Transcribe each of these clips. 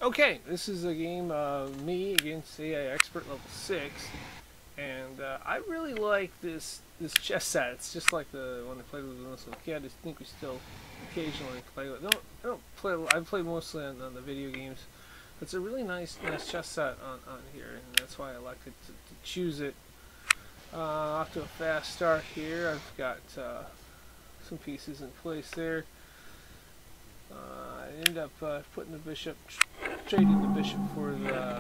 Okay, this is a game me against AI Expert level 6, and I really like this chess set. It's just like the one I played with when I was a kid. I think we still occasionally play with. No, I don't play. I play mostly on the video games. It's a really nice chess set on here, and that's why I like to choose it. Off to a fast start here. I've got some pieces in place there. I end up putting the bishop, trading the bishop for the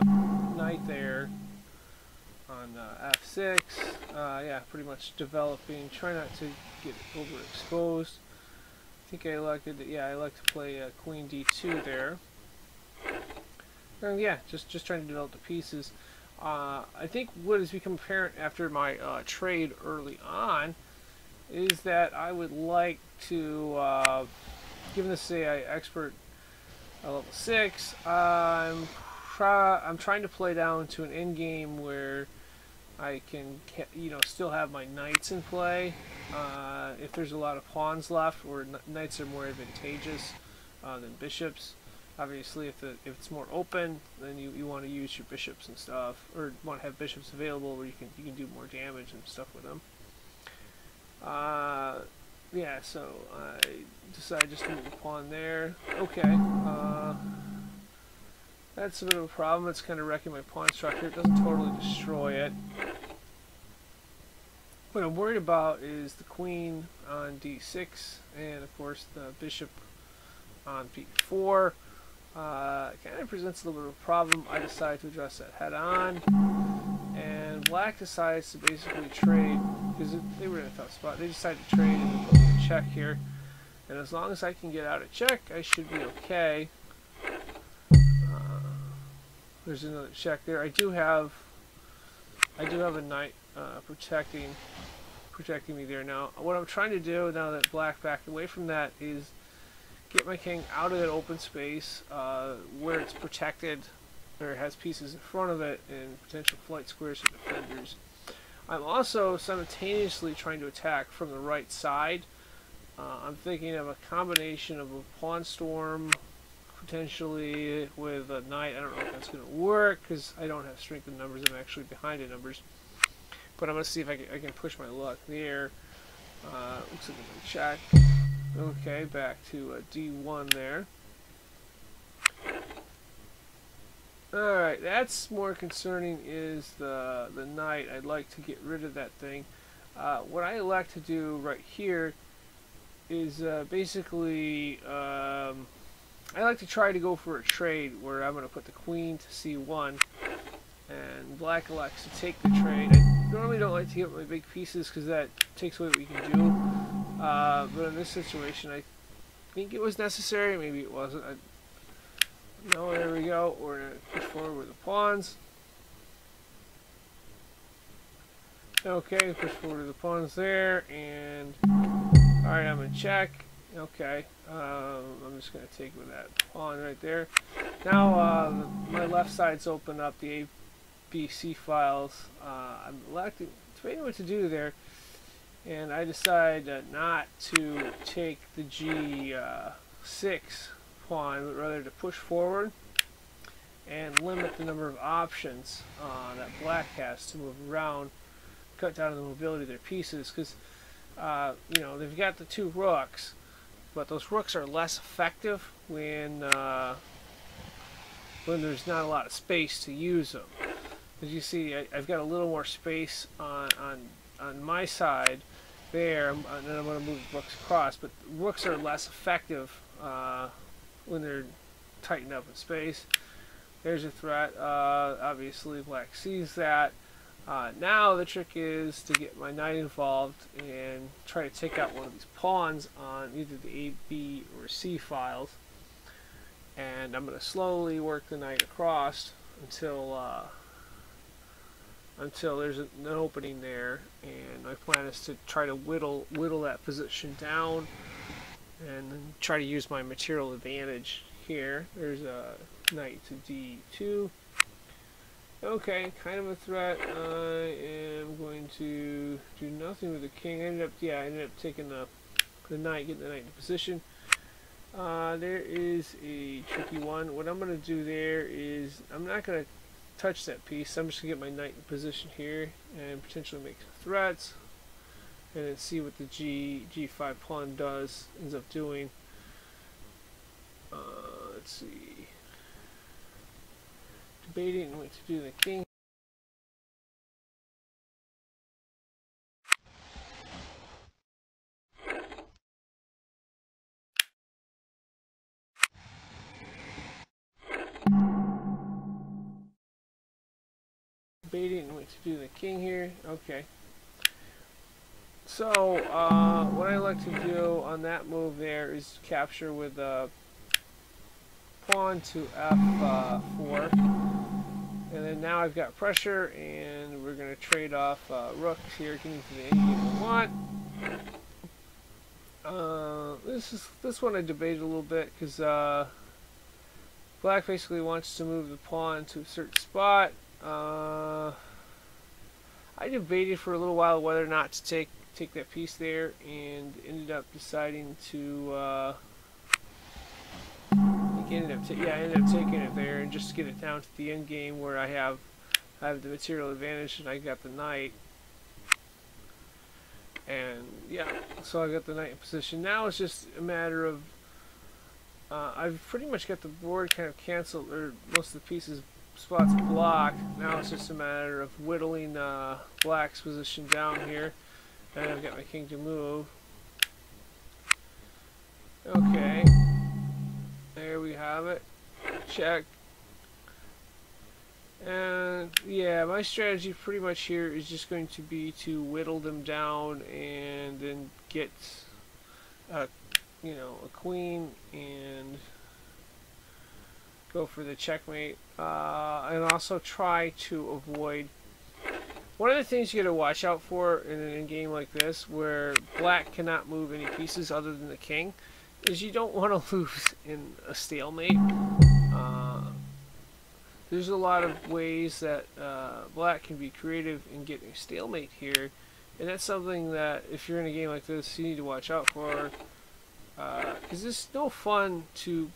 knight there on f6. Yeah, pretty much developing. Try not to get overexposed. I think I elected. Yeah, I like to play queen d2 there. And yeah, just trying to develop the pieces. I think what has become apparent after my trade early on is that I would like to, given this AI Expert level 6, I'm trying to play down to an end game where I can, still have my knights in play. If there's a lot of pawns left, or knights are more advantageous than bishops. Obviously, if it's more open, then you want to use your bishops and stuff, or want to have bishops available where you can do more damage and stuff with them. Yeah, so I decided just to move a pawn there. Okay. That's a bit of a problem. It's kind of wrecking my pawn structure. It doesn't totally destroy it. What I'm worried about is the queen on d6, and of course the bishop on b4. It kind of presents a little bit of a problem. I decide to address that head on, and black decides to basically trade, because they were in a tough spot. They decided to trade and put a check here, and as long as I can get out of check, I should be okay. There's another check there. I do have a knight protecting me there. Now, what I'm trying to do now that black backed away from that is get my king out of that open space where it's protected, or it has pieces in front of it and potential flight squares for defenders. I'm also simultaneously trying to attack from the right side. I'm thinking of a combination of a pawn storm, potentially with a knight. I don't know if that's going to work because I don't have strength in numbers. I'm actually behind in numbers. But I'm going to see if I can push my luck there. Looks like I'm going to check. Okay, back to d1 there. Alright, that's more concerning is the knight. I'd like to get rid of that thing. What I elect to do right here is basically I like to try to go for a trade where I'm going to put the queen to c1 and black elects to take the trade. I normally don't like to get my big pieces because that takes away what we can do. But in this situation, I think it was necessary. Maybe it wasn't. No, there we go. We're going to push forward with the pawns. Okay, push forward with the pawns there. And, alright, I'm in check. Okay, I'm just going to take with that pawn right there. Now, my left side's open up, the ABC files. I'm debating what to do there. And I decide not to take the G6 pawn, but rather to push forward and limit the number of options that black has to move around, cut down the mobility of their pieces. Because, they've got the two rooks, but those rooks are less effective when there's not a lot of space to use them. As you see, I've got a little more space on my side there, and then I'm going to move the rooks across, but rooks are less effective when they're tightened up in space. There's a threat. Obviously, black sees that. Now the trick is to get my knight involved and try to take out one of these pawns on either the A, B, or C files. And I'm going to slowly work the knight across until there's an opening there, and my plan is to try to whittle that position down and then try to use my material advantage here. There's a knight to d2. Okay, kind of a threat. I am going to do nothing with the king. I ended up taking the knight, getting the knight into position. There is a tricky one. What I'm going to do there is I'm not going to touch that piece. I'm just going to get my knight in position here and potentially make threats and then see what the G5 pawn ends up doing. Let's see. Debating what to do to the king. Debating what to do to the king here. Okay. So, what I like to do on that move there is capture with pawn to f4. And then now I've got pressure, and we're going to trade off rooks here, getting to the endgame we want. This one I debated a little bit because black basically wants to move the pawn to a certain spot. I debated for a little while whether or not to take that piece there, and ended up deciding to ended up taking it there and just get it down to the end game where I have the material advantage and I got the knight. And yeah, so I got the knight in position. Now it's just a matter of I've pretty much got the board kind of canceled, or most of the pieces spots blocked. Now it's just a matter of whittling black's position down here, and I've got my king to move. Okay, there we have it. Check. And yeah, my strategy pretty much here is just going to be to whittle them down and then get a queen and go for the checkmate, and also try to avoid. One of the things you got to watch out for in a game like this, where black cannot move any pieces other than the king, is you don't want to lose in a stalemate. There's a lot of ways that black can be creative in getting a stalemate here, and that's something that if you're in a game like this you need to watch out for, because it's no fun to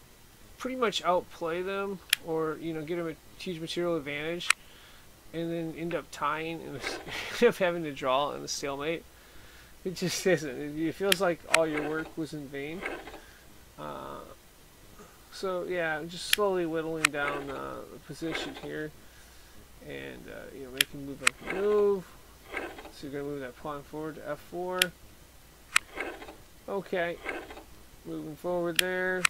pretty much outplay them or get them a huge material advantage and then end up tying and end up having to draw in a stalemate. It just isn't. It feels like all your work was in vain. So yeah, I'm just slowly whittling down the position here, and making move after move. So you're gonna move that pawn forward to f4. Okay, moving forward there.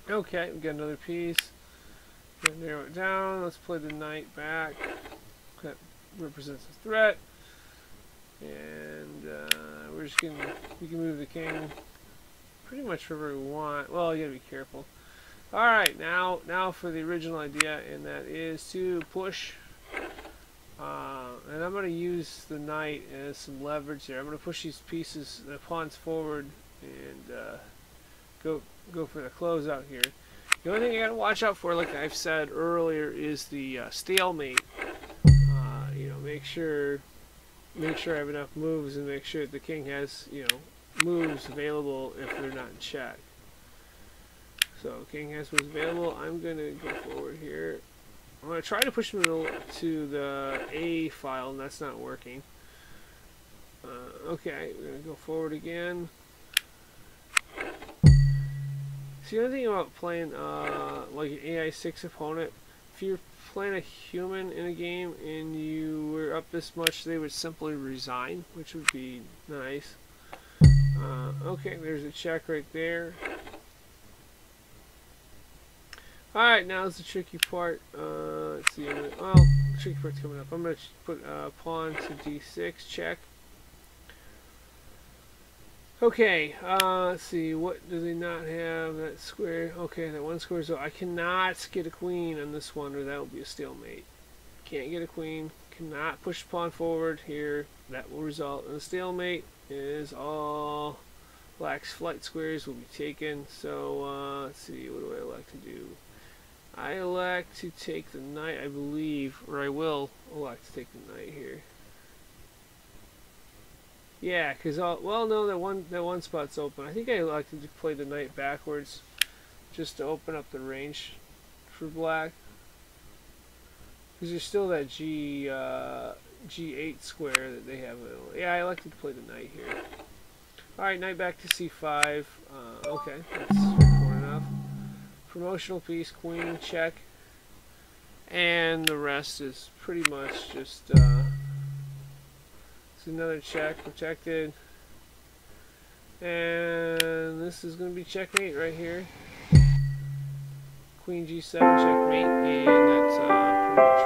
Okay, we got another piece. Gonna narrow it down. Let's play the knight back. That represents a threat, and we're just gonna. We can move the king pretty much wherever we want. Well, you gotta be careful. All right, now for the original idea, and that is to push. And I'm gonna use the knight as some leverage here. I'm gonna push these pieces, the pawns forward, and go for the closeout here. The only thing I gotta watch out for, like I've said earlier, is the stalemate. Make sure I have enough moves, and make sure that the king has moves available if they're not in check. So king has moves available. I'm gonna go forward here. I'm gonna try to push him to the A file, and that's not working. Okay, we're gonna go forward again. See, the only thing about playing like an AI6 opponent, if you're playing a human in a game and you were up this much, they would simply resign, which would be nice. Okay, there's a check right there. Alright, now's the tricky part. Let's see. The tricky part's coming up. I'm going to put pawn to d6, check. Okay, let's see. What do they not have? That square. Okay, that one square. So I cannot get a queen on this one, or that will be a stalemate. Can't get a queen. Cannot push the pawn forward here. That will result in a stalemate. Is all black's flight squares will be taken. So let's see. What do I elect to do? I elect to take the knight, I believe, or I will elect to take the knight here. Yeah, because well, no, that one spot's open. I think I elected to play the knight backwards, just to open up the range for black. Because there's still that G8 square that they have. Yeah, I elected to play the knight here. All right, knight back to C5. Okay, that's straightforward enough. Promotional piece, queen, check, and the rest is pretty much just. It's another check, protected. And this is going to be checkmate right here. Queen G7 checkmate, and that's pretty much